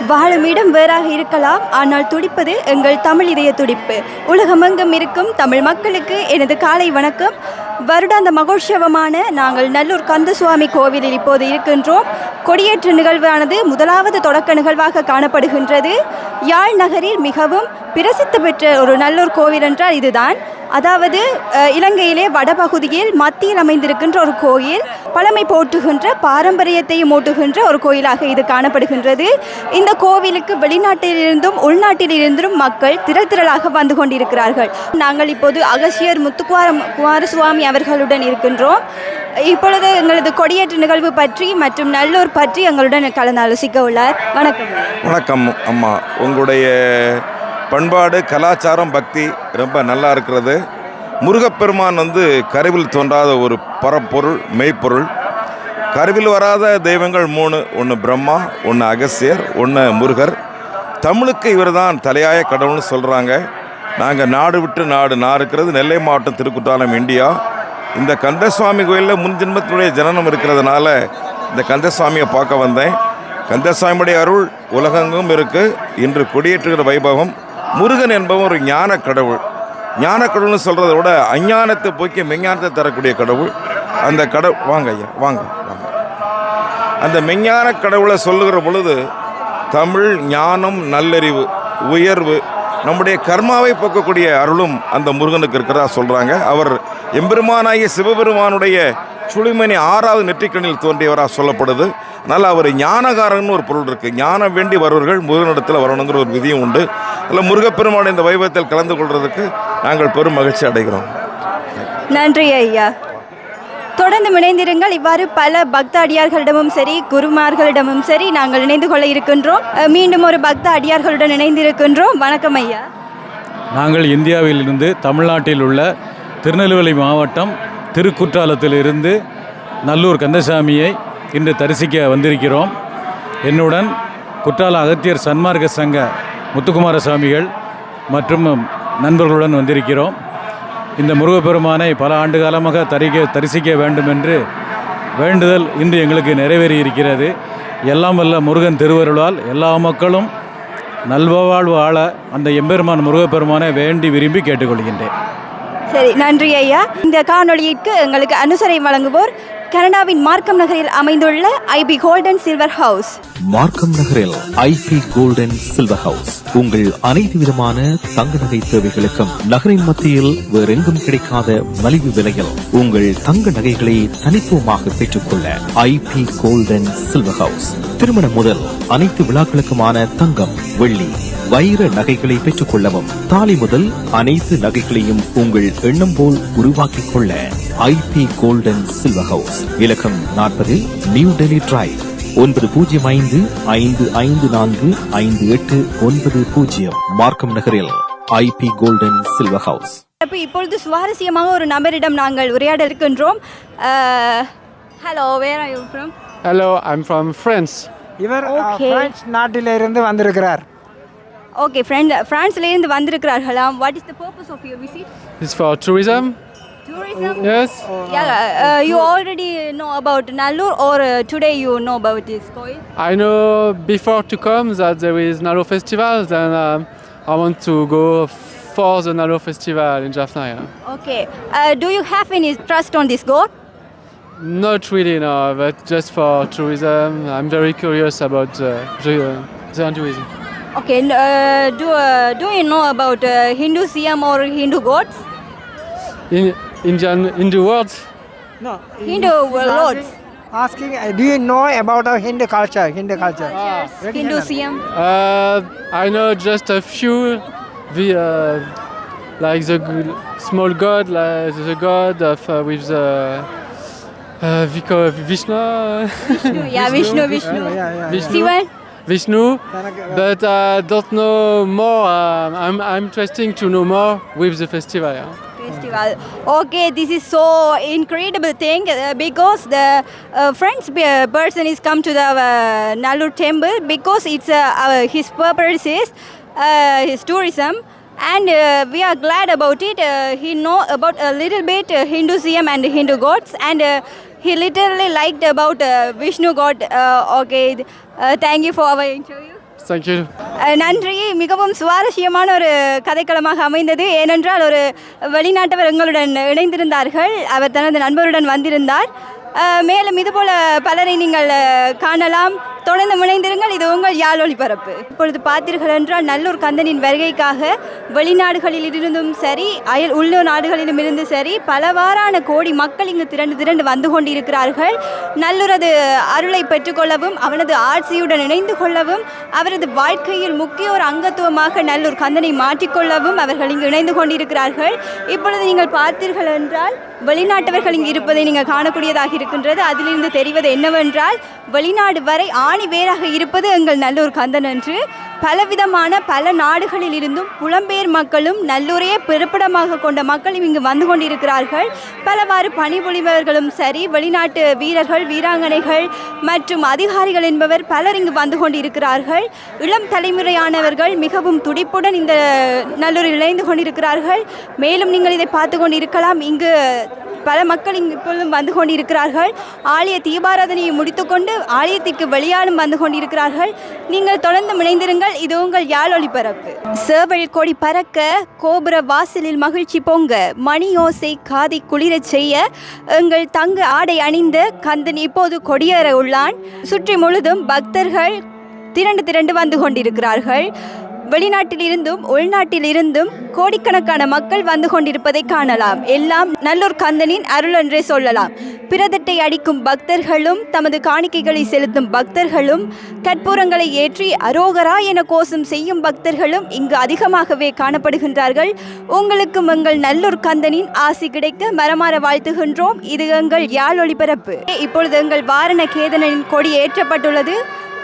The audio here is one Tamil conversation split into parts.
வாழும் இடம் வேறாக இருக்கலாம், ஆனால் துடிப்பது எங்கள் தமிழ் இதய துடிப்பு. உலகமெங்கும் இருக்கும் தமிழ் மக்களுக்கு எனது காலை வணக்கம். வருடாந்த மகோற்சவமான நாங்கள் நல்லூர் கந்தசுவாமி கோவிலில் இப்போது இருக்கின்றோம். கொடியேற்ற நிகழ்வானது முதலாவது தொடக்க நிகழ்வாக காணப்படுகின்றது. யாழ் நகரில் மிகவும் பிரசித்தி பெற்ற ஒரு நல்லூர் கோவில் என்றால் இதுதான். அதாவது இலங்கையிலே வடபகுதியில் மத்தியில் அமைந்திருக்கின்ற ஒரு கோயில், பழமை போற்றுகின்ற பாரம்பரியத்தையும் ஓட்டுகின்ற ஒரு கோயிலாக இது காணப்படுகின்றது. இந்த கோவிலுக்கு வெளிநாட்டிலிருந்தும் உள்நாட்டிலிருந்தும் மக்கள் திரளாக வந்து கொண்டிருக்கிறார்கள். நாங்கள் இப்போது அகசியர் முத்துக்குமாரசுவாமி அவர்களுடன் இருக்கின்றோம். இப்பொழுது எங்களது கொடியேற்ற நிகழ்வு பற்றி மற்றும் நல்லூர் பற்றி எங்களுடன் கலந்து ஆலோசிக்க உள்ளார். வணக்கம். வணக்கம் அம்மா. உங்களுடைய பண்பாடு, கலாச்சாரம், பக்தி ரொம்ப நல்லா இருக்கிறது. முருகப்பெருமான் கருவில் தோன்றாத ஒரு பரப்பொருள், மெய்ப்பொருள். கருவில் வராத தெய்வங்கள் 3, ஒன்று பிரம்மா, ஒன்று அகசியர், ஒன்று முருகர். தமிழுக்கு இவர் தான் தலையாய கடவுள்னு சொல்கிறாங்க. நாங்கள் நாடு விட்டு நாடு, நான் இருக்கிறது நெல்லை மாவட்டம், திருக்குற்றாலம், இந்தியா. இந்த கந்தசுவாமி கோயிலில் முன்ஜென்மத்தினுடைய ஜனனம் இருக்கிறதுனால இந்த கந்தசுவாமியை பார்க்க வந்தேன். கந்தசுவாமியுடைய அருள் உலகெங்கும் இருக்குது. இன்று கொடியேற்றுகிற வைபவம். முருகன் என்பவன் ஒரு ஞான கடவுள். ஞான கடவுள்னு சொல்கிறத விட அஞ்ஞானத்தை போக்கி மெஞ்ஞானத்தை தரக்கூடிய கடவுள். அந்த வாங்க ஐயா, வாங்க வாங்க. அந்த மெஞ்ஞான கடவுளை சொல்லுகிற பொழுது தமிழ், ஞானம், நல்லறிவு, உயர்வு, நம்முடைய கர்மாவை போக்கக்கூடிய அருளும் அந்த முருகனுக்கு இருக்கிறதா சொல்கிறாங்க. அவர் எம்பெருமானாகிய சிவபெருமானுடைய சுழிமணி 6வது நெற்றிக்கண்ணில் தோன்றியவராக சொல்லப்படுது. அதனால் அவர் ஞானகாரன்னு ஒரு பொருள் இருக்குது. ஞானம் வேண்டி வருவர்கள் முருகனிடத்தில் வரணுங்கிற ஒரு விதியும் உண்டு. அதில் முருகப்பெருமான் இந்த வைபவத்தில் கலந்து கொள்வதற்கு நாங்கள் பெரும் மகிழ்ச்சி அடைகிறோம். நன்றி ஐயா. தொடர்ந்து இணைந்திருங்கள். இவ்வாறு பல பக்த அடியார்களிடமும் சரி, குருமார்களிடமும் சரி நாங்கள் இணைந்து கொள்ள இருக்கின்றோம். மீண்டும் ஒரு பக்த அடியார்களுடன் இணைந்திருக்கின்றோம். வணக்கம் ஐயா. நாங்கள் இந்தியாவிலிருந்து தமிழ்நாட்டில் உள்ள திருநெல்வேலி மாவட்டம் திருக்குற்றாலத்திலிருந்து நல்லூர் கந்தசாமியை இன்று தரிசிக்க வந்திருக்கிறோம். என்னுடன் குற்றால அகத்தியர் சன்மார்க்க சங்க முத்துக்குமாரசாமிகள் மற்றும் நண்பர்களுடன் வந்திருக்கிறோம். இந்த முருகப்பெருமானை பல ஆண்டு காலமாக தரிசிக்க வேண்டும் என்று வேண்டுதல் இன்று எங்களுக்கு நிறைவேறி இருக்கிறது. எல்லாம் வல்ல முருகன் திருவருளால் எல்லா மக்களும் நல்வாழ்வு ஆள அந்த எம்பெருமான் முருகப்பெருமானை வேண்டி விரும்பி கேட்டுக்கொள்கின்றேன். சரி, நன்றி ஐயா. இந்த காணொளிக்கு எங்களுக்கு அனுசரை வழங்குவோர் கனடாவின் மார்க்கம் நகரில் அமைந்துள்ள ஐபி கோல்டன் சில்வர் ஹவுஸ். மார்க்கம் நகரில் ஐபி கோல்டன் சில்வர் ஹவுஸ் உங்கள் அனைத்து விதமான தங்க நகை தேவைகளுக்கும் நகரின் மத்தியில் வேறெங்கும் கிடைக்காத மலிவு விலையில் உங்கள் தங்க நகைகளை தனித்துவமாக பெற்றுக்கொள்ள ஐபி கோல்டன் சில்வர் ஹவுஸ். திருமணம் முதல் அனைத்து விழாக்களுக்குமான தங்கம், வெள்ளி, வைர நகைகளை பெற்றுக் கொள்ளவும், தாலி முதல் அனைத்து நகைகளையும் உங்கள் எண்ணம் போல் உருவாக்கிக் கொள்ள ஐபி கோல்டன் சில்வர் ஹவுஸ். இலக்கம் 40 நியூ டெல்லி டிரைவ், 9055545890 மார்க்கம் நகரில் ஐபி கோல்டன் சில்வர் ஹவுஸ். இப்பொழுது சுவாரஸ்யமாக ஒரு நபரிடம் நாங்கள் உரையாட இருக்கின்றோம். Hello, where are you from? Hello, I am from France. இவர் பிரான்ஸ் நாட்டிலிருந்து வந்திருக்கிறார். ஓகே, பிரான்ஸ்லேருந்து வந்திருக்கிறார்களாம். What is the purpose of your visit? It's for tourism. Tourism? Yes. You already know about Nallur or today you know about this coil? I know before to come that there is Nallur festival, and I want to go for the Nallur festival in Jaffna. Okay. Do you have any trust on this god? Not really, no, but just for tourism. I'm very curious about the Hinduism. Okay. Do you know about Hinduism or Hindu gods? Hindu words? No. Hindu lords. Asking, do you know about our Hindu culture? Hinduism. I know just a few. Like the small god, like the god of with the Vishnu. Yeah, Vishnu. Shiva. Vishnu, but I don't know more. I'm interested to know more with the festival. Festival. Okay, this is so incredible thing because the French person is come to the Nallur temple because it's his purpose is his tourism, and we are glad about it. He know about a little bit Hinduism and Hindu gods, and he literally liked about Vishnu god. Okay, thank you for our interview. Thank you. நன்றி. மிகவும் சுவாரஸ்யமான ஒரு கதைக்களமாக அமைந்தது. ஏனென்றால் ஒரு வெளிநாட்டவர் எங்களுடன் இணைந்திருந்தார்கள். அவர் தனது நண்பருடன் வந்திருந்தார். மேலும் இதுபோல பலரை நீங்கள் காணலாம். தொடர்ந்து இணைந்திருங்கள். இது உங்கள் யாழ் ஒளிபரப்பு. இப்பொழுது பார்த்தீர்கள் என்றால் நல்லூர் கந்தனின் வருகைக்காக வெளிநாடுகளில் இருந்தும் சரி உள்ளூர் நாடுகளிலும் இருந்து சரி பலவாறான கோடி மக்கள் இங்கு திரண்டு வந்து கொண்டிருக்கிறார்கள். நல்லூரது அருளை பெற்றுக்கொள்ளவும் அவனது ஆட்சியுடன் இணைந்து கொள்ளவும் அவரது வாழ்க்கையில் முக்கிய ஒரு அங்கத்துவமாக நல்லூர் கந்தனை மாற்றிக்கொள்ளவும் அவர்கள் இங்கு இணைந்து கொண்டிருக்கிறார்கள். இப்பொழுது நீங்கள் பார்த்தீர்கள் என்றால் வெளிநாட்டவர்கள் இங்கு இருப்பதை நீங்கள் காணக்கூடியதாக இருக்கின்றது. அதிலிருந்து தெரிவது என்னவென்றால் வெளிநாடு வரை ஆணி வேராக இருப்பது எங்கள் நல்லூர் கந்தன் என்று பலவிதமான பல நாடுகளில் இருந்தும் புலம்பெயர் மக்களும் நல்லூரையே பிறப்பிடமாக கொண்ட மக்களும் இங்கு வந்து கொண்டிருக்கிறார்கள். பலவாறு பணிபுரிபவர்களும் சரி வெளிநாட்டு வீரர்கள் வீராங்கனைகள் மற்றும் அதிகாரிகள் என்பவர் பலர் இங்கு வந்து கொண்டிருக்கிறார்கள். இளம் தலைமுறையானவர்கள் மிகவும் துடிப்புடன் இந்த நல்லூரில் இணைந்து கொண்டிருக்கிறார்கள். மேலும் நீங்கள் இதை பார்த்து கொண்டிருக்கலாம். இங்கு பல மக்கள் இங்கு இப்பொழுதும் வந்து கொண்டிருக்கிறார்கள். ஆலய தீபாராதனையை முடித்துக்கொண்டு ஆலயத்திற்கு வெளியாலும் வந்து கொண்டிருக்கிறார்கள். நீங்கள் தொடர்ந்து இணைந்திருங்கள். இது உங்கள் யாழ் ஒளிபரப்பு. சேவல் கொடி பறக்க கோபுர வாசலில் மகிழ்ச்சி பொங்க மணி ஓசை காதை குளிரச் செய்ய எங்கள் தங்க ஆடை அணிந்த கந்தன் இப்போது கொடியேற உள்ளான். சுற்றி முழுதும் பக்தர்கள் திரண்டு வந்து கொண்டிருக்கிறார்கள். வெளிநாட்டில் இருந்தும் உள்நாட்டில் இருந்தும் கோடிக்கணக்கான மக்கள் வந்து கொண்டிருப்பதை காணலாம். எல்லாம் நல்லூர் கந்தனின் அருள் என்றே சொல்லலாம். பிரதட்டை அடிக்கும் பக்தர்களும் தமது காணிக்கைகளை செலுத்தும் பக்தர்களும் கற்பூரங்களை ஏற்றி அரோகரா என கோஷம் செய்யும் பக்தர்களும் இங்கு அதிகமாகவே காணப்படுகின்றார்கள். உங்களுக்கும் எங்கள் நல்லூர் கந்தனின் ஆசி கிடைக்க மரமாற வாழ்த்துகின்றோம். இது எங்கள் யாழ் ஒளிபரப்பு. இப்பொழுது எங்கள் வாரண கேதனின் கொடி ஏற்றப்பட்டுள்ளது.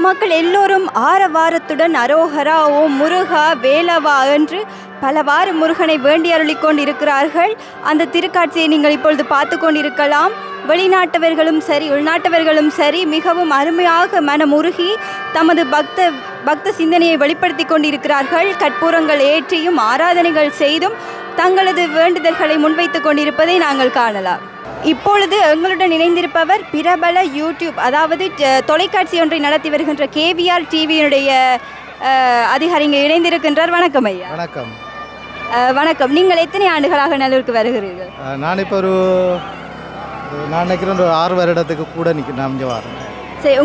மக்கள் எல்லோரும் ஆரவாரத்துடன் அரோகரா ஓம் முருகா வேலவா என்று பலவாறு முருகனை வேண்டி அருளிக் கொண்டிருக்கிறார்கள். அந்த திருக்காட்சியை நீங்கள் இப்பொழுது பார்த்து கொண்டிருக்கலாம். வெளிநாட்டவர்களும் சரி உள்நாட்டவர்களும் சரி மிகவும் அருமையாக மனமுருகி தமது பக்த சிந்தனையை வெளிப்படுத்தி கொண்டிருக்கிறார்கள். கற்பூரங்கள் ஏற்றியும் ஆராதனைகள் செய்தும் தங்களது வேண்டுதல்களை முன்வைத்து கொண்டிருப்பதை நாங்கள் காணலாம். இப்பொழுது எங்களுடன் இணைந்திருப்பவர் பிரபல யூடியூப் அதாவது தொலைக்காட்சி ஒன்றை நடத்தி வருகின்ற KVR டிவியினுடைய அதிகாரி இங்கே இணைந்திருக்கின்றார். வணக்கம் ஐயா. வணக்கம். வணக்கம். நீங்கள் எத்தனை ஆண்டுகளாக நல்லூருக்கு வருகிறீர்கள்? நான் இப்போ நான் நினைக்கிறேன் ஒரு 6 வருடத்துக்கு கூட நான் இங்கே வரேன். சரி,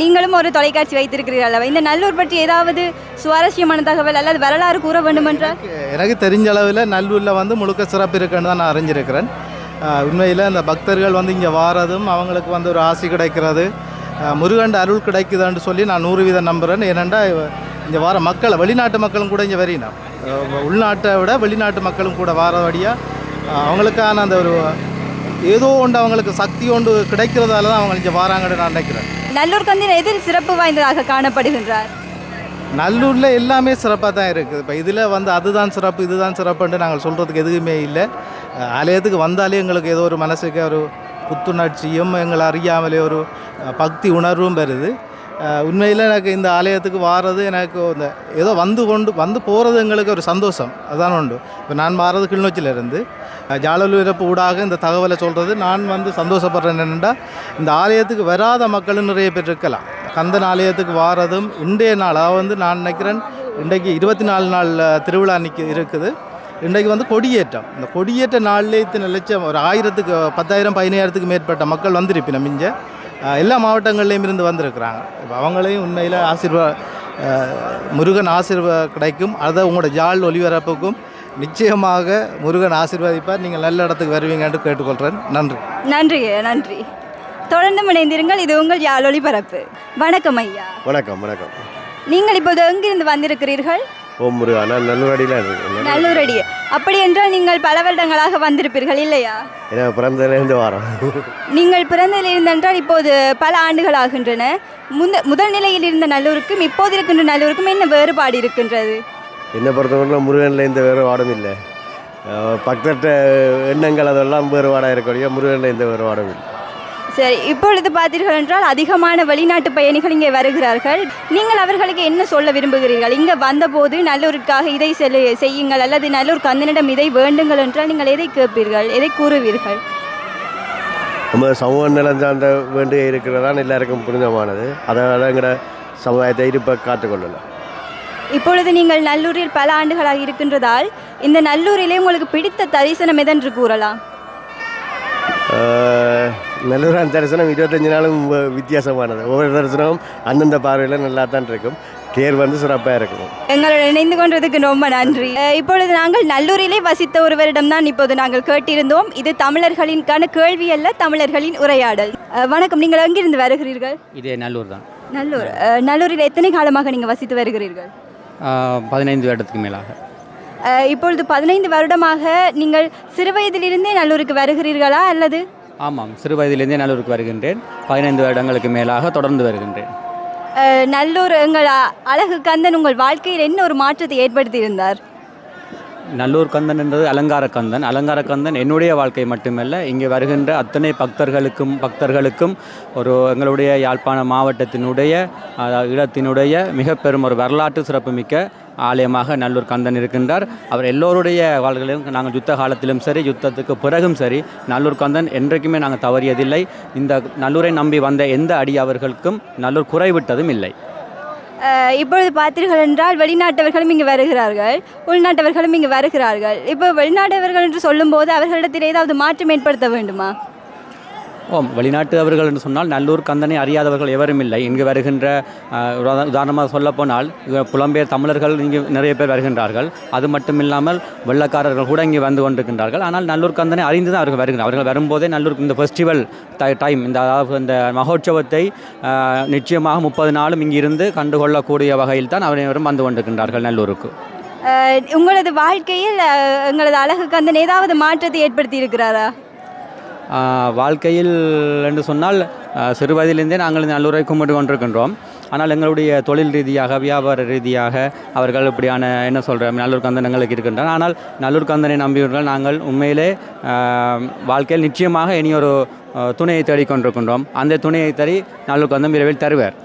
நீங்களும் ஒரு தொலைக்காட்சி வைத்திருக்கிறீர்கள் அல்லவா? இந்த நல்லூர் பற்றி ஏதாவது சுவாரஸ்யமான தகவல் அல்லது வரலாறு கூற வேண்டுமென்றால்? எனக்கு தெரிஞ்ச அளவில் நல்லூரில் முழுக்க சிறப்பு இருக்குன்னு தான் நான் அறிஞ்சிருக்கிறேன். உண்மையில் அந்த பக்தர்கள் இங்கே வாரதும் அவங்களுக்கு ஒரு ஆசி கிடைக்கிறது முருகண்ட அருள் கிடைக்குதுன்னு சொல்லி நான் 100% நம்புகிறேன். ஏனெண்டா இங்கே வார மக்களை வெளிநாட்டு மக்களும் கூட இங்கே வரையினா உள்நாட்டை விட வெளிநாட்டு மக்களும் கூட வார வழியாக அவங்களுக்கான அந்த ஒரு ஏதோ ஒன்று அவங்களுக்கு சக்தி ஒன்று கிடைக்கிறதால தான் அவங்க இங்கே வாராங்கன்னு நான் நினைக்கிறேன். நல்லூர் கந்தன் எதில் சிறப்பு வாய்ந்ததாக காணப்படுகின்றார்? நல்லூரில் எல்லாமே சிறப்பாக தான் இருக்குது. இப்போ இதில் அதுதான் சிறப்பு இதுதான் சிறப்புன்ட்டு நாங்கள் சொல்கிறதுக்கு எதுவுமே இல்லை. ஆலயத்துக்கு வந்தாலே எங்களுக்கு ஏதோ ஒரு மனசுக்கு ஒரு புத்துணர்ச்சியும் எங்களை அறியாமலே ஒரு பக்தி உணர்வும் வருது. உண்மையில் எனக்கு இந்த ஆலயத்துக்கு வாரது எனக்கு ஏதோ வந்து போகிறது எங்களுக்கு ஒரு சந்தோஷம். அதான் உண்டு. இப்போ நான் வாரது கிளிநொச்சியிலேருந்து ஜாலலுறப்பு ஊடாக இந்த தகவலை சொல்கிறது நான் சந்தோஷப்படுறேன். என்னென்னா இந்த ஆலயத்துக்கு வராத மக்களும் நிறைய பேர் இருக்கலாம். கந்தன் ஆலயத்துக்கு வாரதும் இன்றைய நாள் அதாவது நான் நினைக்கிறேன் இன்றைக்கு 24 நாள் திருவிழா இருக்குது. இன்றைக்கு கொடியேற்றம். இந்த கொடியேற்ற நாளிலே இத்தனை லட்சம் ஒரு 1000க்கு 10,000 15,000க்கு மேற்பட்ட மக்கள் வந்திருப்பினோம். இங்கே எல்லா மாவட்டங்கள்லேயும் இருந்து வந்திருக்கிறாங்க. இப்போ அவங்களையும் உண்மையில் முருகன் ஆசீர்வாதம் கிடைக்கும். அதை உங்களோட ஜாழ் ஒளிபரப்புக்கும் நிச்சயமாக முருகன் ஆசீர்வதிப்பார். நீங்கள் நல்ல இடத்துக்கு வருவீங்கன்னு கேட்டுக்கொள்கிறேன். நன்றி. நன்றி நன்றி. தொடர்ந்து இணைந்திருங்கள். இது உங்கள் யாழ் ஒளிபரப்பு. வணக்கம் ஐயா. வணக்கம். வணக்கம். நீங்கள் இப்போது எங்கிருந்து வந்திருக்கிறீர்கள்? ஓம் முருகா. நான் நல்லூரடியில் இருக்கேன். நல்லூரடி. அப்படி என்றால் நீங்கள் பல வருடங்களாக வந்திருப்பீர்கள் இல்லையா? ஏன்னா பிறந்ததுலேருந்து வரோம். நீங்கள் பிறந்ததிலிருந்து என்றால் இப்போது பல ஆண்டுகள் ஆகின்றன. முதல் நிலையில் இருந்த நல்லூருக்கும் இப்போது இருக்கின்ற நல்லூருக்கும் என்ன வேறுபாடு இருக்கின்றது? என்னை பொறுத்தவரைக்கும் முருகனில் எந்த வேறுபாடும் இல்லை. பக்தர்கிட்ட எண்ணங்கள் அதெல்லாம் வேறுபாடாக இருக்கக்கூடிய முருகனில் எந்த வேறுபாடும் இல்லை. சரி, இப்பொழுது பார்த்தீர்கள் என்றால் அதிகமான வெளிநாட்டு பயணிகள் இங்கே வருகிறார்கள். நீங்கள் அவர்களுக்கு என்ன சொல்ல விரும்புகிறீர்கள்? இங்கே வந்தபோது நல்லூருக்காக இதை செய்யுங்கள் அல்லது நல்லூர் கந்தனிடம் இதை வேண்டுங்கள் என்றால் நீங்கள் எதை கேட்பீர்கள், எதை கூறுவீர்கள்? நம்ம சமூக நிலம் சார்ந்த வேண்டிய இருக்கிறதான் எல்லாருக்கும் புனிதமானது. அதனால் எங்களோட சமுதாயத்தை இருப்பை காத்துக்கொள்ளலாம். இப்பொழுது நீங்கள் நல்லூரில் பல ஆண்டுகளாக இருக்கின்றதால் இந்த நல்லூரிலே உங்களுக்கு பிடித்த தரிசனம் எதென்று கூறலாம்? நல்லூரான் தரிசனம் 25 நாளும் வித்தியாசமானது. ஒவ்வொரு தரிசனமும் அந்தந்த பார்வையில் நல்லா தான் இருக்கும். தேர் வந்து சிறப்பாக இருக்கும். எங்களுடன் இணைந்து கொண்டதுக்கு ரொம்ப நன்றி. இப்பொழுது நாங்கள் நல்லூரிலே வசித்த ஒருவரிடம் தான் இப்போது நாங்கள் கேட்டிருந்தோம். இது தமிழர்களின்கான கேள்வி அல்ல, தமிழர்களின் உரையாடல். வணக்கம், நீங்கள் எங்கிருந்து வருகிறீர்கள்? இதே நல்லூர் தான். நல்லூர். நல்லூரில் எத்தனை காலமாக நீங்கள் வசித்து வருகிறீர்கள்? 15 வருடத்துக்கு மேலாக. இப்பொழுது 15 வருடமாக நீங்கள் சிறுவயதிலிருந்தே நல்லூருக்கு வருகிறீர்களா அல்லது? ஆமாம், சிறு வயதிலிருந்தே நல்லூருக்கு வருகின்றேன். 15 வருடங்களுக்கு மேலாக தொடர்ந்து வருகின்றேன். நல்லூர் எங்கள் அழகு கந்தன் உங்கள் வாழ்க்கையில் என்ன ஒரு மாற்றத்தை ஏற்படுத்தியிருந்தார்? நல்லூர் கந்தன் என்பது அலங்கார கந்தன். அலங்கார கந்தன் என்னுடைய வாழ்க்கை மட்டுமல்ல, இங்கே வருகின்ற அத்தனை பக்தர்களுக்கும் ஒரு எங்களுடைய யாழ்ப்பாண மாவட்டத்தினுடைய இடத்தினுடைய மிக பெரும் ஒரு வரலாற்று சிறப்புமிக்க ஆலயமாக நல்லூர் கந்தன் இருக்கின்றார். அவர் எல்லோருடைய வாழ்க்கையிலும் நாங்கள் யுத்த காலத்திலும் சரி, யுத்தத்துக்கு பிறகும் சரி, நல்லூர் கந்தன் என்றைக்குமே நாங்கள் தவறியதில்லை. இந்த நல்லூரை நம்பி வந்த எந்த அடியவர்களுக்கும் நல்லூர் குறைவிட்டதும் இல்லை. இப்பொழுது பார்த்தீர்கள் என்றால் வெளிநாட்டவர்களும் இங்கு வருகிறார்கள், உள்நாட்டவர்களும் இங்கு வருகிறார்கள். இப்போ வெளிநாட்டவர்கள் என்று சொல்லும்போது அவர்களிடத்தில் ஏதாவது மாற்றம் ஏற்படுத்த வேண்டுமா? வெளிநாட்டு அவர்கள் என்று சொன்னால் நல்லூர் கந்தனை அறியாதவர்கள் எவரும் இல்லை. இங்கு வருகின்ற உதாரணமாக சொல்லப்போனால் புலம்பெயர் தமிழர்கள் இங்கு நிறைய பேர் வருகின்றார்கள். அது மட்டும் இல்லாமல் வெள்ளக்காரர்கள் கூட இங்கே வந்து கொண்டிருக்கின்றார்கள். ஆனால் நல்லூர் கந்தனை அறிந்து தான் அவர்கள் வருகின்றனர். அவர்கள் வரும்போதே நல்லூர் இந்த ஃபெஸ்டிவல் டைம், இந்த மகோற்சவத்தை நிச்சயமாக 30 நாளும் இங்கிருந்து கண்டுகொள்ளக்கூடிய வகையில் தான் அனைவரும் வந்து கொண்டிருக்கின்றார்கள் நல்லூருக்கு. உங்களது வாழ்க்கையில் எங்களது அழகு கந்தன் ஏதாவது மாற்றத்தை ஏற்படுத்தி இருக்கிறாரா? வாழ்க்கையில் என்று சொன்னால் சிறு வயதிலிருந்தே நாங்கள் நல்லூரை கும்பிட்டு கொண்டிருக்கின்றோம். ஆனால் எங்களுடைய தொழில் ரீதியாக, வியாபார ரீதியாக அவர்கள் இப்படியான என்ன சொல்கிறோம் நல்லூர் கந்தன் எங்களுக்கு இருக்கின்றன. ஆனால் நல்லூர் கந்தனை நம்பியவர்கள் நாங்கள் உண்மையிலே வாழ்க்கையில் நிச்சயமாக இனி ஒரு துணையை தேடிக்கொண்டிருக்கின்றோம். அந்த துணையை தேடி நல்லூர் கந்தன் விரைவில் தருவார்.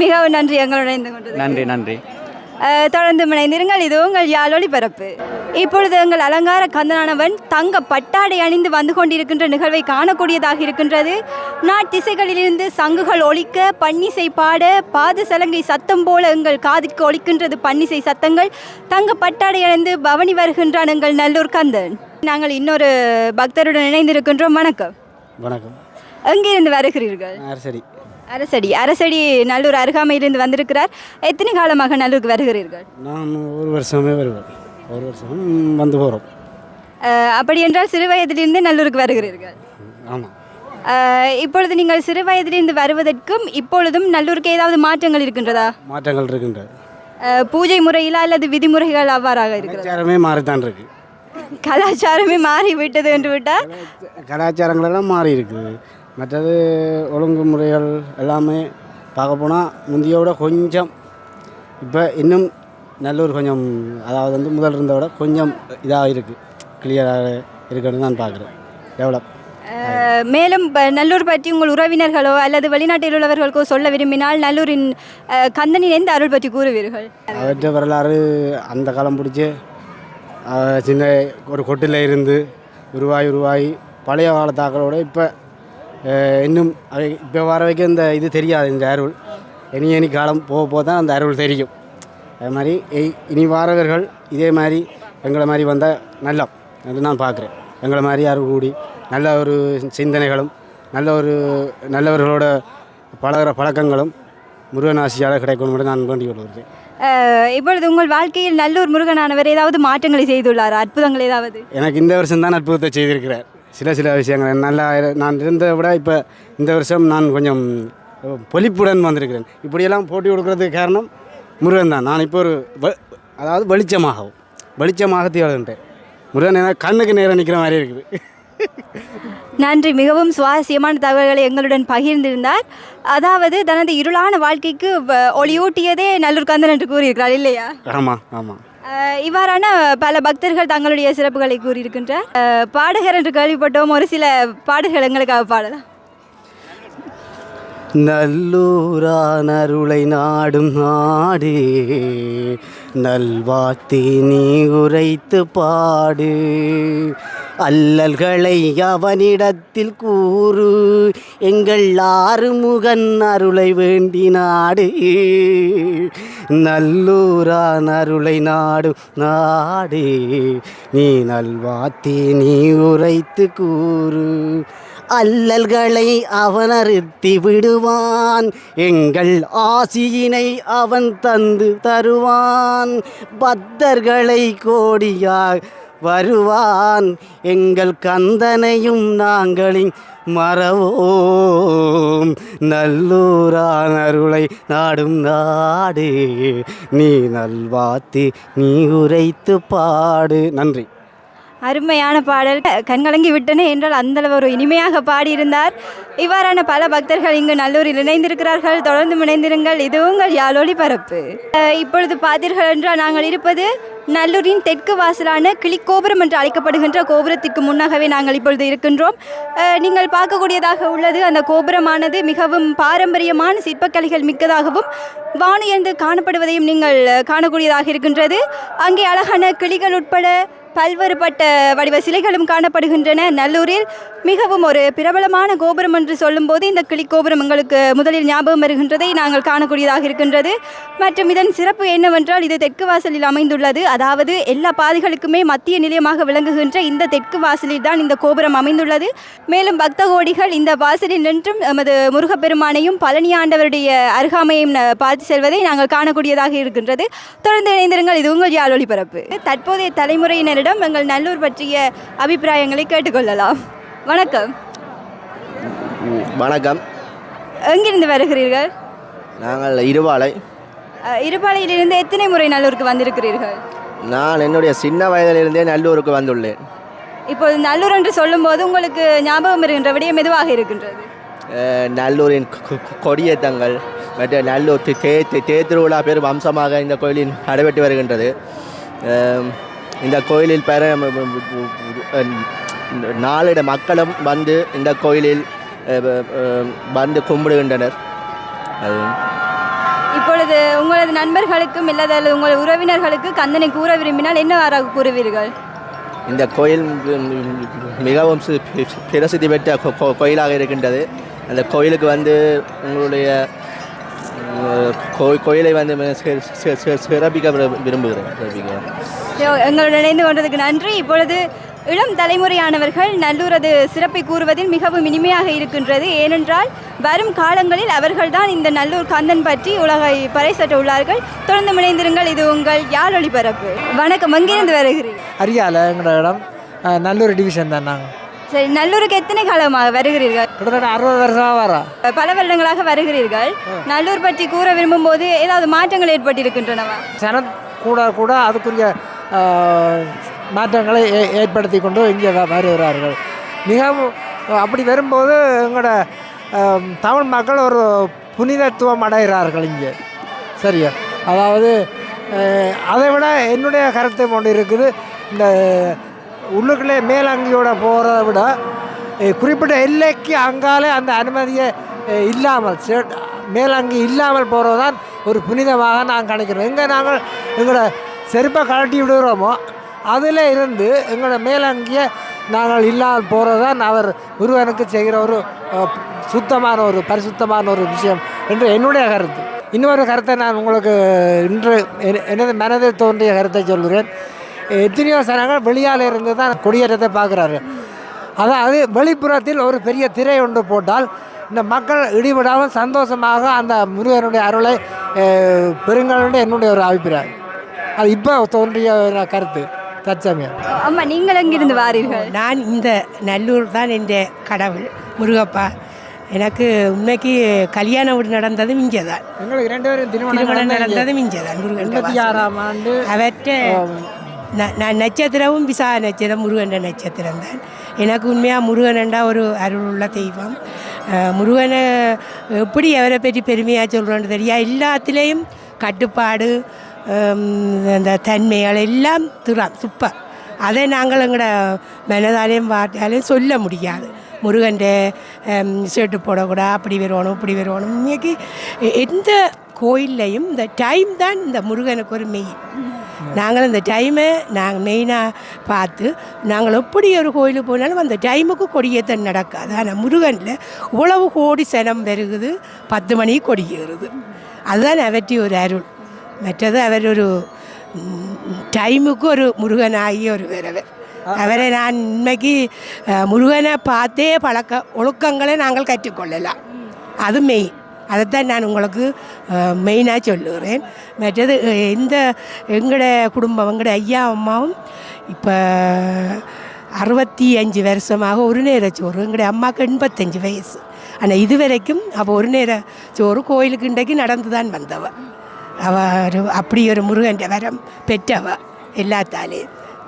மிகவும் நன்றி எங்களுடன் இணைந்து கொண்டது. நன்றி நன்றி. தொடர்ந்து இணைந்திருங்கள். இது உங்கள் யாழொலி பரப்பு. இப்பொழுது எங்கள் அலங்கார கந்தனானவன் தங்க பட்டாடை அணிந்து வந்து கொண்டிருக்கின்ற நிகழ்வை காணக்கூடியதாக இருக்கின்றது. நாட்டிசைகளிலிருந்து சங்குகள் ஒலிக்க, பன்னிசை பாட, பாத சலங்கை சத்தம் போல எங்கள் காதிற்கு ஒலிக்கின்றது பன்னிசை சத்தங்கள். தங்க பட்டாடை அணிந்து பவனி வருகின்றான் எங்கள் நல்லூர் கந்தன். நாங்கள் இன்னொரு பக்தருடன் இணைந்திருக்கின்றோம். வணக்கம். வணக்கம். எங்கிருந்து வருகிறீர்கள்? அரசடி நல்லூர் அருகாமையிலிருந்து வந்திருக்கிறார். எத்தனை காலமாக நல்லூருக்கு வருகிறீர்கள்? நான் ஒரு வருஷமே வருவேன். ஒரு வருஷம் வந்து போகிறோம். அப்படி என்றால் சிறு வயதிலிருந்தே நல்லூருக்கு வருகிறீர்கள்? ஆமாம். இப்பொழுது நீங்கள் சிறு வயதிலிருந்து வருவதற்கும் இப்பொழுதும் நல்லூருக்கு ஏதாவது மாற்றங்கள் இருக்கின்றதா? மாற்றங்கள் இருக்கின்றது. பூஜை முறையில் அல்லது விதிமுறைகள் அவ்வாறாக இருக்கிறது? கலாச்சாரமே மாறித்தான் இருக்கு. கலாச்சாரமே மாறி விட்டது என்று விட்டால் கலாச்சாரங்கள் எல்லாம் மாறி இருக்குது. மற்றது ஒழுங்குமுறைகள் எல்லாமே பார்க்க போனால் முந்தையோட கொஞ்சம் இப்போ இன்னும் நல்லூர் கொஞ்சம், அதாவது வந்து முதல் இருந்த விட கொஞ்சம் இதாக இருக்குது, கிளியராக இருக்குன்னு நான் பார்க்குறேன். டெவலப். மேலும் நல்லூர் பற்றி உங்கள் உறவினர்களோ அல்லது வெளிநாட்டில் உள்ளவர்களுக்கோ சொல்ல விரும்பினால் நல்லூரின் கந்தனின் எந்த அருள் பற்றி கூறுவீர்கள்? அவற்றை வரலாறு அந்த காலம் பிடிச்சி சின்ன ஒரு கொட்டில் இருந்து உருவாகி பழைய காலத்தாக்களோட இப்போ இன்னும் இப்போ வர வைக்க இந்த இது தெரியாது. இந்த அருள் இனி காலம் போக தான் அந்த அருள் தெரியும். அது மாதிரி இனி வாரவர்கள் இதே மாதிரி எங்களை மாதிரி வந்தால் நல்லா அது நான் பார்க்குறேன். எங்களை மாதிரி அருள் கூடி நல்ல ஒரு சிந்தனைகளும் நல்லவர்களோட பழக்கங்களும் முருகன் ஆசியால் கிடைக்கணும் நான் வேண்டி கொள்கிறேன். இப்பொழுது உங்கள் வாழ்க்கையில் நல்லூர் முருகனானவர் ஏதாவது மாற்றங்களை செய்துள்ளார்? அற்புதங்கள் ஏதாவது? எனக்கு இந்த வருஷம் தான் அற்புதத்தை செய்திருக்கிறார். சில விஷயங்கள் நல்லா நான் இருந்ததை விட இப்போ இந்த வருஷம் நான் கொஞ்சம் பொலிப்புடன் வந்திருக்கிறேன். இப்படியெல்லாம் போட்டி கொடுக்கறதுக்கு காரணம் முருகன் தான். நான் இப்போ ஒரு அதாவது வெளிச்சமாக திகழ்கின்றேன். முருகன் எனக்கு கண்ணுக்கு நேரம் நிற்கிற மாதிரி இருக்குது. நன்றி. மிகவும் சுவாரஸ்யமான தகவல்களை எங்களுடன் பகிர்ந்திருந்தார். அதாவது தனது இருளான வாழ்க்கைக்கு ஒளியூட்டியதே நல்லூர் கந்தன் என்று கூறியிருக்கிறார் இல்லையா? ஆமாம். இவ்வாறான பல பக்தர்கள் தங்களுடைய சிறப்புகளை கூறியிருக்கின்றார். பாடகர் என்று கேள்விப்பட்டோம். ஒரு சில பாடல்கள் எங்களுக்காக பாடலாம். நல்லூரான் அருளை நாடும் நாடு நல்வாழ்த்தி நீ உரைத்து பாடு அல்லல்களை அவனிடத்தில் கூறு எங்கள் ஆறுமுகன் அருளை வேண்டி நாடு நல்லூரான் அருளை நாடும் நாடு நீ நல்வாழ்த்தி நீ உரைத்து கூறு அல்லல்களை அவன் அறுத்தி விடுவான் எங்கள் ஆசியினை அவன் தந்து தருவான் பக்தர்களை கோடியாய் வருவான் எங்கள் கந்தனையும் நாங்களின் மறவோம் நல்லூரான் அருளை நாடும் நாடு நீ நல்வாழ்த்தி நீ உரைத்து பாடு. நன்றி. அருமையான பாடல், கண்கலங்கி விட்டன என்றால் அந்தளவு ஒரு இனிமையாக பாடியிருந்தார். இவ்வாறான பல பக்தர்கள் இங்கு நல்லூரில் இணைந்திருக்கிறார்கள். தொடர்ந்து இணைந்திருங்கள். இது உங்கள் யாழ் ஒளிபரப்பு. இப்பொழுது பார்த்தீர்கள் என்றால் நாங்கள் இருப்பது நல்லூரின் தெற்கு வாசலான கிளிக்கோபுரம் என்று அழைக்கப்படுகின்ற கோபுரத்திற்கு முன்னாகவே நாங்கள் இப்பொழுது இருக்கின்றோம். நீங்கள் பார்க்கக்கூடியதாக உள்ளது அந்த கோபுரமானது மிகவும் பாரம்பரியமான சிற்பக்கலைகள் மிக்கதாகவும் வானுயர்ந்து காணப்படுவதையும் நீங்கள் காணக்கூடியதாக இருக்கின்றது. அங்கே அழகான கிளிகள் உட்பட பல்வேறுபட்ட வடிவ சிலைகளும் காணப்படுகின்றன. நல்லூரில் மிகவும் ஒரு பிரபலமான கோபுரம் என்று சொல்லும்போது இந்த கிளிக்கோபுரம் எங்களுக்கு முதலில் ஞாபகம் வருகின்றதை நாங்கள் காணக்கூடியதாக இருக்கின்றது. மற்றும் இதன் சிறப்பு என்னவென்றால் இது தெற்கு வாசலில் அமைந்துள்ளது. அதாவது எல்லா பாதைகளுக்குமே மத்திய நிலையமாக விளங்குகின்ற இந்த தெற்கு வாசலில் தான் இந்த கோபுரம் அமைந்துள்ளது. மேலும் பக்த கோடிகள் இந்த வாசலில் நின்றும் எமது முருகப்பெருமானையும் பழனி ஆண்டவருடைய அருகாமையும் பார்த்து செல்வதை நாங்கள் காணக்கூடியதாக இருக்கின்றது. தொடர்ந்து இணைந்திருங்கள். இது உங்கள் யாழ் ஒளிபரப்பு. தற்போதைய தலைமுறையினரிடம் எங்கள் நல்லூர் பற்றிய அபிப்பிராயங்களை கேட்டுக்கொள்ளலாம். வணக்கம். வணக்கம். எங்கிருந்து வருகிறீர்கள்? நாங்கள் இருவாளை. இருபாலையிலிருந்து எத்தனை முறை நல்லூருக்கு வந்திருக்கிறீர்கள்? நான் என்னுடைய சின்ன வயதிலிருந்தே நல்லூருக்கு வந்துள்ளேன். இப்போது நல்லூர் என்று சொல்லும்போது உங்களுக்கு ஞாபகம் வருகின்ற விடயம் எதுவாக இருக்கின்றது? நல்லூரின் கொடியேற்றங்கள் மற்ற நல்லூர் தேர்திருவிழா பேர் வம்சமாக இந்த கோயிலின் நடைபெற்று வருகின்றது. இந்த கோயிலில் பெற நாளிட மக்களும் வந்து இந்த கோயிலில் வந்து கும்பிடுகின்றனர். இப்பொழுது உங்களது நண்பர்களுக்கும் இல்லாத உங்கள் உறவினர்களுக்கு கந்தனை கூற விரும்பினால் என்னவாறாக கூறுவீர்கள்? இந்த கோயில் மிகவும் பிரசித்தி பெற்ற கோயிலாக இருக்கின்றது. அந்த கோயிலுக்கு வந்து உங்களுடைய கோயிலை வந்து சிறப்பிக்க விரும்புகிறேன். எங்களுடன் இணைந்து கொண்டதுக்கு நன்றி. இப்பொழுது இளம் தலைமுறையானவர்கள் நல்லூரது சிறப்பை கூறுவதில் மிகவும் இனிமையாக இருக்கின்றது. ஏனென்றால் வரும் காலங்களில் அவர்கள்தான் இந்த நல்லூர் கந்தன் பற்றி உலகை பறைசாற்ற உள்ளார்கள். தொடர்ந்து இணைந்திருங்கள். இது உங்கள் யாழ் ஒளிபரப்பு. வணக்கம். எங்கிருந்து வருகிறீர்கள்? அரியால எங்களோட இடம் நல்லூர் டிவிஷன் தான். நாங்கள் சரி, நல்லூருக்கு எத்தனை காலமாக வருகிறீர்கள்? கிட்டத்தட்ட 60 வருஷமாக வரோம். பல வருடங்களாக வருகிறீர்கள். நல்லூர் பற்றி கூற விரும்பும் போது ஏதாவது மாற்றங்கள் ஏற்பட்டிருக்கின்றனவா? சனம் கூட அதுக்குரிய மாற்றங்களை ஏற்படுத்தி கொண்டு இங்கே வருகிறார்கள். மிகவும் அப்படி வரும்போது எங்களோட தமிழ் மக்கள் ஒரு புனிதத்துவம் அடைகிறார்கள் இங்கே. சரியா? அதாவது அதை விட என்னுடைய கருத்து ஒன்று இருக்குது. இந்த உள்ளுக்குள்ளே மேலங்கியோட போகிறத விட குறிப்பிட்ட எல்லைக்கு அங்காலே அந்த அனுமதியை இல்லாமல் மேலங்கி இல்லாமல் போகிறது தான் ஒரு புனிதமாக நான் கணிக்கிறோம். எங்கே நாங்கள் எங்களோட செருப்பை கழட்டி விடுகிறோமோ அதில் இருந்து எங்களோட மேலங்கியை நாங்கள் இல்லாமல் போகிறது தான் அவர் முருகனுக்கு செய்கிற ஒரு சுத்தமான ஒரு பரிசுத்தமான ஒரு விஷயம் என்று என்னுடைய கருத்து. இன்னொரு கருத்தை நான் உங்களுக்கு இன்று எனது மனதில் தோன்றிய கருத்தை சொல்கிறேன். எத்தனையோ சனங்கள் வெளியால் இருந்து தான் கொடியேற்றத்தை பார்க்குறாரு. அதாவது வெளிப்புறத்தில் ஒரு பெரிய திரை ஒன்று போட்டால் இந்த மக்கள் இடிபடாமல் சந்தோஷமாக அந்த முருகனுடைய அருளை பெருங்கள் என்னுடைய ஒரு அபிப்பிராயம். அது இப்போ தோன்றிய கருத்து தற்சமயம். அம்மா, நீங்கள் எங்கிருந்து வாரீர்கள்? நான் இந்த நல்லூர் தான் என் கடவுள் முருகப்பா. எனக்கு உண்மைக்கு கல்யாண வீடு நடந்ததும் இங்கே தான். எங்களுக்கு 2 பேரும் திருமணம் நடந்ததும் இங்கே தான். முருகன் 86ஆம் ஆண்டு அவற்றை நான் நட்சத்திரமும் விசா நட்சத்திரம் முருகன் நட்சத்திரம் தான். எனக்கு உண்மையாக முருகனண்டா ஒரு அருள் உள்ள தெய்வம். முருகனை எப்படி அவரை பற்றி பெருமையாக சொல்கிறோன்னு தெரியா. எல்லாத்துலேயும் கட்டுப்பாடு, அந்த தன்மைகள் எல்லாம் சூப்பர். அதை நாங்கள் எங்களோட மனதாலையும் வார்த்தையாலையும் சொல்ல முடியாது. முருகൻ്റെ ஷர்ட்டு போடக்கூடாது, அப்படி வரணும் இப்படி வரணும். இன்னைக்கு எந்த கோயில்லையும் இந்த டைம் தான் இந்த முருகனுக்கு ஒரு மெயின். நாங்கள் இந்த டைமை நாங்கள் மெயினாக பார்த்து நாங்கள் எப்படி ஒரு கோயிலுக்கு போனாலும் அந்த டைமுக்கு கொடியேற்றம் நடக்காது. ஆனால் முருகனில் இவ்வளவு கோடி சனம் பெருகுது, 10 மணிக்கு கொடியேறுது. அதுதான் அவற்றி ஒரு அருள். மற்றது அவர் ஒரு டைமுக்கு ஒரு முருகனாகி ஒரு வரவர். அவரை நான் இன்னைக்கு முருகனை பார்த்தே ஒழுக்கங்களை நாங்கள் கற்றுக்கொள்ளலாம். அது மெயின். அதைத்தான் நான் உங்களுக்கு மெயினாக சொல்லுகிறேன். மற்றது எங்களோட குடும்பம், எங்களோட ஐயா அம்மாவும் இப்போ 65 வருஷமாக ஒரு நேர சோறு. எங்களுடைய அம்மாவுக்கு 85 வயசு. ஆனால் இது வரைக்கும் அவள் ஒரு நேர சோறு கோயிலுக்கு இன்றைக்கு நடந்து தான் வந்தவ. அவள் அப்படி ஒரு முருகன் வரம் பெற்றவ எல்லாத்தாலே.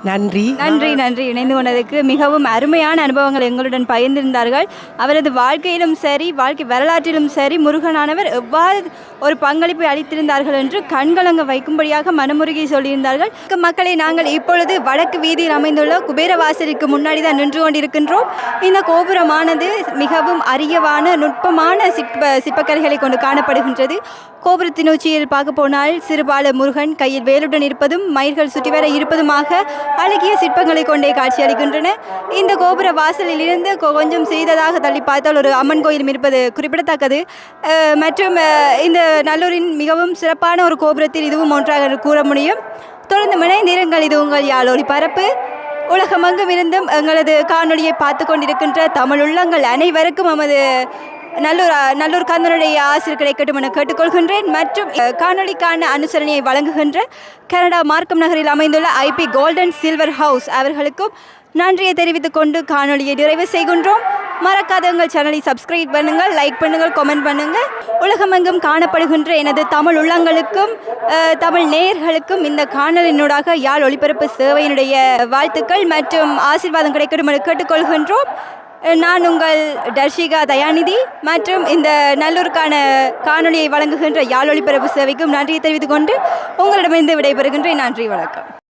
நன்றி நன்றி நன்றி. இணைந்து கொண்டதுக்கு மிகவும் அருமையான அனுபவங்கள் எங்களுடன் பகிர்ந்திருந்தார்கள். அவரது வாழ்க்கையிலும் சரி, வாழ்க்கை வரலாற்றிலும் சரி, முருகனானவர் எவ்வாறு ஒரு பங்களிப்பை அளித்திருந்தார்கள் என்று கண்கலங்க வைக்கும்படியாக மனமுருகி சொல்லியிருந்தார்கள். மக்களை, நாங்கள் இப்பொழுது வடக்கு வீதியில் அமைந்துள்ள குபேரவாசலுக்கு முன்னாடி தான் நின்று கொண்டிருக்கின்றோம். இந்த கோபுரமானது மிகவும் அரியவான நுட்பமான சிற்பக்கலைகளை கொண்டு காணப்படுகின்றது. கோபுரத்தின் உச்சியில் பார்க்க போனால் சிறுபால முருகன் கையில் வேலுடன் இருப்பதும் மயிர்கள் சுற்றி வர இருப்பதுமாக அழகிய சிற்பங்களை கொண்டே காட்சியளிக்கின்றன. இந்த கோபுர வாசலில் இருந்து கொஞ்சம் செய்ததாக தள்ளி பார்த்தால் ஒரு அம்மன் கோயிலும் இருப்பது குறிப்பிடத்தக்கது. மற்றும் இந்த நல்லூரின் மிகவும் சிறப்பான ஒரு கோபுரத்தில் இதுவும் ஒன்றாக கூற முடியும். தொடர்ந்து இணைந்திருங்கள். இது உங்கள் யாழ் ஒளிபரப்பு. உலகமெங்கும் இருந்தும் எங்களது காணொலியை பார்த்து கொண்டிருக்கின்ற தமிழ் உள்ளங்கள் அனைவருக்கும் நமது நல்லூர் கந்தனுடைய ஆசிரியர் கிடைக்கட்டும் என கேட்டுக்கொள்கின்றேன். மற்றும் காணொலிக்கான அனுசரணையை வழங்குகின்ற கனடா மார்க்கம் நகரில் அமைந்துள்ள IP கோல்டன் சில்வர் ஹவுஸ் அவர்களுக்கும் நன்றியை தெரிவித்துக் கொண்டு காணொலியை நிறைவு செய்கின்றோம். மறக்காத எங்கள் சேனலை சப்ஸ்கிரைப் பண்ணுங்கள், லைக் பண்ணுங்கள், கமெண்ட் பண்ணுங்கள். உலகமெங்கும் காணப்படுகின்ற எனது தமிழ் உள்ளங்களுக்கும் தமிழ் நேயர்களுக்கும் இந்த காணொலியினூடாக யாழ் ஒளிபரப்பு சேவையினுடைய வாழ்த்துக்கள் மற்றும் ஆசீர்வாதம் கிடைக்கட்டும் என கேட்டுக்கொள்கின்றோம். நான் உங்கள் டர்ஷிகா தயாநிதி மற்றும் இந்த நல்லூருக்கான காணொலியை வழங்குகின்ற யாழ் ஒளிபரப்பு சேவைக்கும் நன்றியை தெரிவித்துக் கொண்டு உங்களிடமிருந்து விடைபெறுகின்றேன். நன்றி, வணக்கம்.